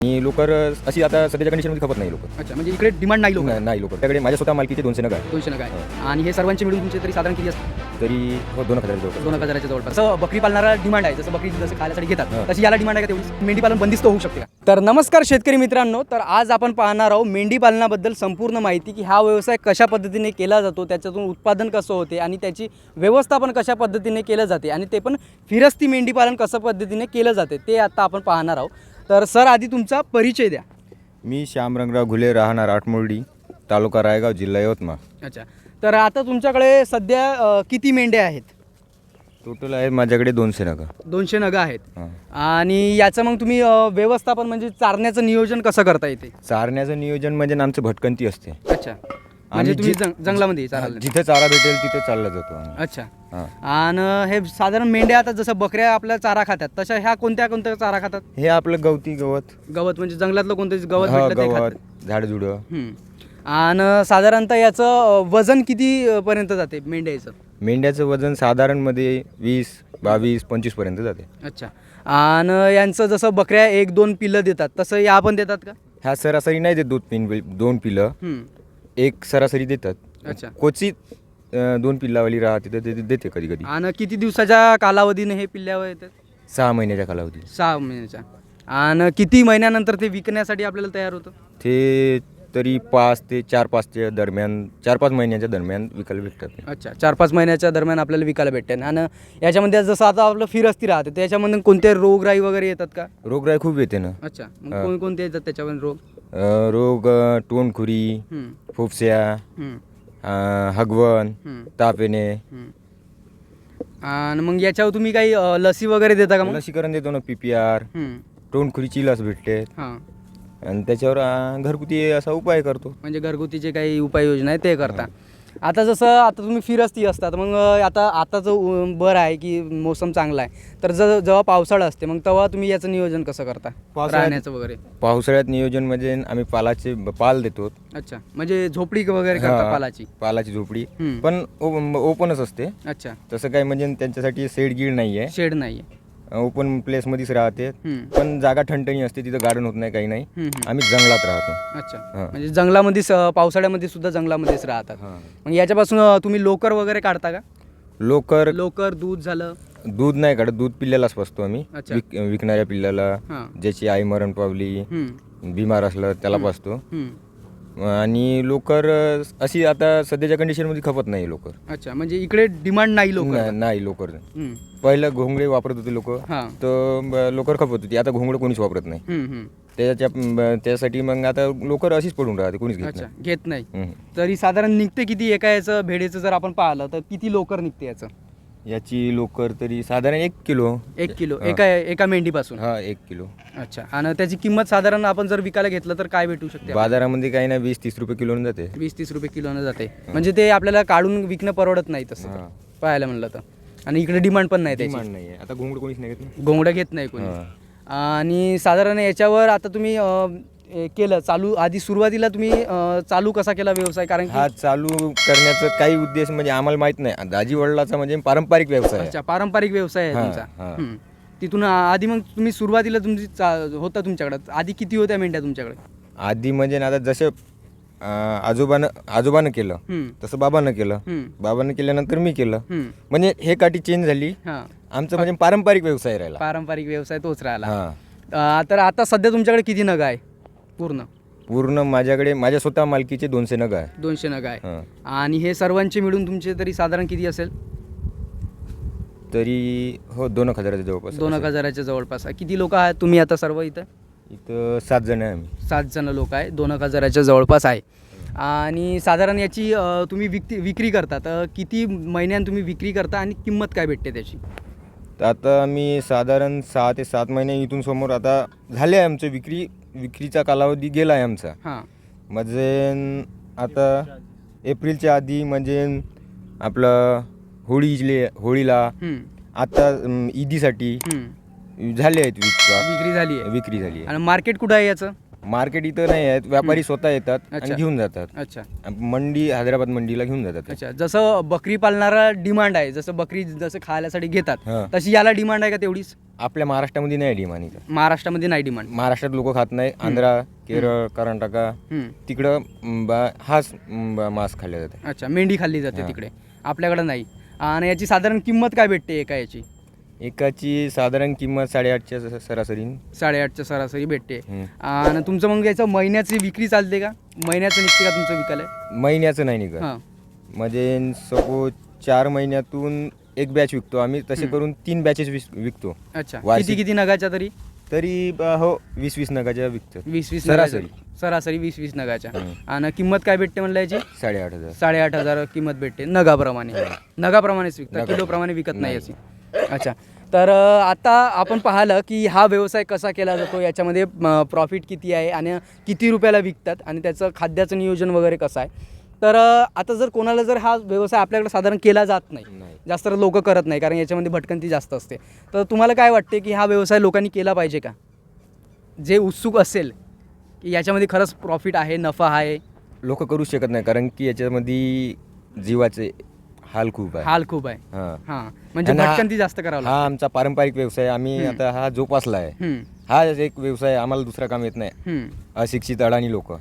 आणि लोकर अशी आता सध्याच्या कंडिशनमध्ये खपत नाही लोकर. अच्छा, म्हणजे इकडे डिमांड नाही लोक नाही लोकर. त्याकडे माझ्या स्वतः मालकीचे 200 नग आहे. 200 नग आहे आणि हे सर्वांचे मिळून तुमचे तरी साधारण किती असतात? तरी हो 2000 जवळ. 2000च्या जवळपास. जसं बकरी पालणारा डिमांड आहे, जसं बकरी जसं खाण्यासाठी घेतात तशी याला डिमांड आहे का तेवढी? मेंढी पालन बंदिस्त होऊ शकते का? तर नमस्कार शेतकरी मित्रांनो, तर आज आपण पाहणार आहोत मेंढी पालनाबद्दल संपूर्ण माहिती, की हा व्यवसाय कशा पद्धतीने केला जातो, त्याच्यातून उत्पादन कसं होते आणि त्याची व्यवस्थापन कशा पद्धतीने केलं जाते आणि ते पण फिरस्ती मेंढी पालन कसं पद्धतीने केलं जाते ते आता आपण पाहणार आहोत. तर सर, आधी तुमचा परिचय द्या. मी श्याम रंगराव घुले, राहणार आठमोर्डी, तालुका रायगाव, जिल्हा यवतमाळ. अच्छा, तर आता तुमच्याकडे सध्या किती मेंढ्या आहेत? टोटल आहे माझ्याकडे 200 नग. 200 नग आहेत. हां. आणि याचं मग तुम्ही व्यवस्थापन म्हणजे चारण्याचं नियोजन कसं करता येते? चारण्याचं नियोजन म्हणजे आमचं भटकंती असते. अच्छा, म्हणजे तुम्ही जंगलामध्ये चारायला? जिथे चारा भेटेल तिथे चालला जातो आम्ही. अच्छा. हां. आणि हे साधारण मेंढ्या आता जसं बकऱ्या आपल्या चारा खातात तशा ह्या कोणत्या कोणत्या चारा खातात? हे आपलं गवती गवत. गवत म्हणजे जंगलातलं कोणतं गवत हा, भेटलं ते गवत खातात? झाडझुडं. आणि साधारणतः याचं वजन किती पर्यंत जाते मेंढ्याचं? मेंढ्याचं वजन साधारणमध्ये 20, 22, 25 पर्यंत जाते. अच्छा. आणि यांचं जसं बकऱ्या 1-2 पिल्लं देतात तसं या पण देतात का? ह्या सरासरी नाही देत दोन पिलं. एक सरासरी देतात. अच्छा. क्वचित 2 पिल्लावाली राहते तर ते देते कधी कधी. आणि किती दिवसाच्या कालावधीने हे पिल्ल्यावर येतात? 6 महिन्याच्या कालावधी. 6 महिन्याच्या. आणि किती महिन्यानंतर ते विकण्यासाठी आपल्याला तयार होतं? ते तरी 5 ते 4-5च्या दरम्यान, 4-5 महिन्याच्या दरम्यान विकायला भेटतात. अच्छा, 4-5 महिन्याच्या दरम्यान आपल्याला विकायला भेटते. आणि याच्यामध्ये जसं आता आपलं फिरस्ती राहते त्याच्यामध्ये कोणते रोगराई वगैरे येतात का? रोगराई खूप येते ना. अच्छा, मग कोणकोणते येतात त्याच्यामध्ये रोग? रोग तोंडखुरी, फुफस्या, हगवण, ताप येणे. आणि मग याच्यावर तुम्ही काही लसी वगैरे देता का? मग लसीकरण देतो ना, PPR, तोंडखुरीची लस भेटते हां, आणि त्याच्यावर घरगुती असा उपाय करतो. म्हणजे घरगुतीचे काही उपाययोजना आहे ते करता. आता जसं तुम्ही फिरस्ती असतात मग आताचं बरं आहे की मोसम चांगला आहे, तर जेव्हा पावसाळा असते मग तेव्हा तुम्ही याचं नियोजन कसं करता राहण्याचं वगैरे? पावसाळ्यात नियोजन म्हणजे आम्ही पाल देतो. अच्छा, म्हणजे झोपडी वगैरे करता पालाची झोपडी पण ओपनच असते. अच्छा, तसं काय म्हणजे त्यांच्यासाठी शेड गीड नाहीये, शेड नाहीये, ओपन प्लेस मध्येच राहते. पण जागा ठणठणी असते, तिथं गार्डन होत नाही, काही नाही. आम्ही जंगलात राहतो. अच्छा, म्हणजे जंगलामध्ये पावसाळ्यामध्ये सुद्धा जंगलामध्येच राहतात. मग याच्यापासून तुम्ही लोकर वगैरे काढता का? लोकर दूध झालं? दूध नाही काढत, दूध पिल्ल्यालाच पाजतो आम्ही. अच्छा. विकणाऱ्या पिल्ल्याला, ज्याची आई मरण पावली, बिमार असलं त्याला पाजतो. आणि लोकर अशी आता सध्याच्या कंडिशनमध्ये खपत नाही लोकर. अच्छा, म्हणजे इकडे डिमांड नाही लोकर? नाही लोकर. पहिलं घोंगडे वापरत होते लोक, तर लोकर खपत होती. आता घोंगडे कोणीच वापरत नाही. त्यासाठी मग आता लोकर अशीच पडून राहते, कोणीच घेत नाही. तरी साधारण निघते किती एका याचं भेडेचं जर आपण पाहिलं तर किती लोकर निघते याचं? याची लोकर तरी साधारण 1 किलो. 1 किलो एका मेंढीपासून? हा, 1 किलो. अच्छा, आणि त्याची किंमत साधारण आपण जर विकायला घेतलं तर काय भेटू शकते? बाजारामध्ये काही नाही, 20-30 रुपये किलोने जाते. 20-30 रुपये किलोनं जाते. म्हणजे ते आपल्याला काढून विकणं परवडत नाही तसं पाहायला म्हणलं तर. आणि इकडे डिमांड पण नाही त्याची. डिमांड नाही. आता घोंगडे कोणीच नाही घेत. घोंगडं घेत नाही कोणी. आणि साधारण याच्यावर आता तुम्ही केलं चालू, आधी सुरुवातीला तुम्ही चालू कसा केला व्यवसाय? कारण हा चालू करण्याचा काही उद्देश म्हणजे आम्हाला माहित नाही. दाजी वडिलाचा म्हणजे पारंपरिक व्यवसाय. अच्छा, पारंपरिक व्यवसाय आहे तुमचा. तिथून आधी मग तुम्ही सुरुवातीला तुमची होता तुमच्याकडे आधी किती होत्या मेंढ्या तुमच्याकडे? आधी म्हणजे आता जसं आजोबानं केलं तसं बाबानं केलं. बाबानं केल्यानंतर मी केलं. म्हणजे हे काठी चेंज झाली. आमचं म्हणजे पारंपरिक व्यवसाय राहिला. पारंपरिक व्यवसाय तोच राहिला. तर आता सध्या तुमच्याकडे किती नग आहे? पूर्ण माझ्याकडे माझ्या स्वतः मालकीचे 200 नग आहे. 200 नग आहे. आणि हे सर्वांचे मिळून तुमचे तरी साधारण किती असेल? तरी हो 2000च्या जवळपास. 2000च्या जवळपास. किती लोक आहेत तुम्ही आता सर्व इथं? 7 जण आहे आम्ही. 7 जण लोक आहे. 2000च्या जवळपास आहे. आणि साधारण याची तुम्ही विक्री करता तर किती महिन्यात तुम्ही विक्री करता आणि किंमत काय भेटते त्याची? तर आता आम्ही साधारण 6 ते 7 महिने इथून समोर आता झाले आहे. आमचं विक्रीचा कालावधी गेला आहे आमचा. म्हणजे आता एप्रिलच्या आधी म्हणजे आपलं होळीला आता ईदीसाठी झाले आहेत. विक्री झाली आहे. आणि मार्केट कुठं आहे याचं? मार्केट इथं नाही आहेत, व्यापारी स्वतः येतात आणि अच्छा. घेऊन जातात. अच्छा मंडी हैदराबाद मंडीला घेऊन जातात ते. अच्छा. जसं बकरी पालणारा डिमांड आहे, जसं बकरी जसं खायसाठी घेतात हां. तशी याला डिमांड आहे का तेवढीच? आपल्या महाराष्ट्रामध्ये नाही डिमांड इथं. महाराष्ट्रामध्ये नाही डिमांड. महाराष्ट्रात लोक खात नाही. आंध्रा, केरळ, कर्नाटका तिकडं हाच मांस खाल्ला जाते. अच्छा, मेंढी खाल्ली जाते हां. तिकडे, आपल्याकडे नाही. आणि याची साधारण किंमत काय भेटते एका याची? एकाची साधारण किंमत 8.5च्या सरासरी. 8.5च्या सरासरी भेटते. हम्म. आणि तुमचं मग याचं महिन्याची विक्री चालते का? महिन्याचं निघते का तुमचं विकायला? महिन्याचं नाही निघत. हां. म्हणजे सपोज 4 महिन्यातून एक बॅच विकतो आम्ही, तसे करून 3 बॅचेस विकतो. अच्छा, वार्षिक. किती नगाच्या तरी? तरी हो 20-20 नगाच्या विकतो. 20-20 सरासरी. सरासरी 20-20 नगाच्या. आणि किंमत काय भेटते म्हणलं याची? 8.5,000. 8,500 किंमत भेटते नगाप्रमाणे. नगाप्रमाणेच विकतात, नगाप्रमाणे. किलोप्रमाणे विकत नाही याची. अच्छा. तर आता आपण पाहिलं की हा व्यवसाय कसा केला जातो, याच्यामध्ये प्रॉफिट किती आहे आणि किती रुपयाला विकतात आणि त्याचं खाद्याचं नियोजन वगैरे कसं आहे. तर आता जर कोणाला जर हा व्यवसाय आपल्याकडे साधारण केला जात नाही, जास्त लोक करत नाही कारण याच्यामध्ये भटकंती जास्त असते, तर तुम्हाला काय वाटते की हा व्यवसाय लोकांनी केला पाहिजे का? जे उत्सुक असेल की याच्यामध्ये खरंच प्रॉफिट आहे, नफा आहे. लोक करू शकत नाही कारण की याच्यामध्ये जीवाचे हाल खूप आहे. हाल खूप आहे. हां. हां, म्हणजे आणि भटकंती जास्त करावं लागतं. हा आमचा पारंपरिक व्यवसाय, आम्ही आता हा जोपासला आहे. हा एक व्यवसाय, आम्हाला दुसरा काम येत नाही. अशिक्षित अडाणी लोक,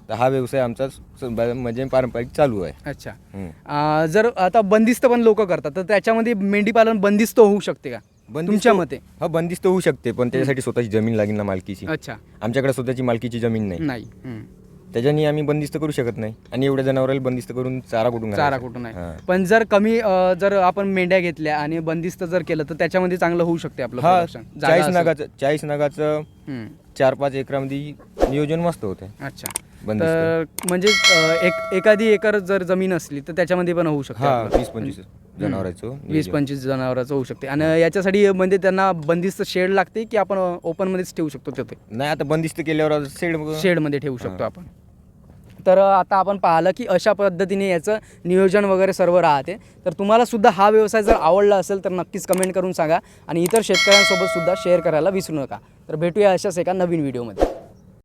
तर हा व्यवसाय आमचा म्हणजे पारंपरिक चालू आहे. अच्छा. जर आता बंदिस्त पण लोक करतात, तर त्याच्यामध्ये मेंढीपालन बंदिस्त होऊ शकते का तुमच्या मते? हा बंदिस्त होऊ शकते, पण त्याच्यासाठी स्वतःची जमीन लागेल ना, मालकीची. अच्छा. आमच्याकडे स्वतःची मालकीची जमीन नाही. नाही. त्याच्यानी आम्ही बंदिस्त करू शकत नाही. आणि एवढ्या जनावराला बंदिस्त करून चारा कुठून चारा घालायचा? कुठून आहे. हां. पण जर कमी जर आपण मेंढ्या घेतल्या आणि बंदिस्त जर केलं तर त्याच्यामध्ये चांगलं होऊ शकते आपलं हा production. जागा 40 असेल. नगाचं 40 नगाचं हम्म. 4-5 एकरामध्ये नियोजन मस्त होते. अच्छा. बंदिस्त. तर म्हणजे एखादी एकर जर जमीन असली तर त्याच्यामध्ये पण होऊ शकते हा आपलं. 20-25 जनावरांचं नियोजन. 20-25 जनावरांचं होऊ शकते. आणि याच्यासाठी म्हणजे त्यांना बंदिस्त शेड लागते की आपण ओपनमध्येच ठेवू शकतो तिथे? नाही, आता बंदिस्त केल्यावर शेडमध्ये ठेवू शकतो आपण. तर आता आपण पाहिलं की अशा पद्धतीने याचं नियोजन वगैरे सर्व राहते. तर तुम्हाला सुद्धा हा व्यवसाय जर आवडला असेल तर नक्कीच कमेंट करून सांगा आणि इतर शेतकऱ्यांसोबत सुद्धा शेअर करायला विसरू नका. तर भेटूया अशाच एका नवीन व्हिडिओमध्ये.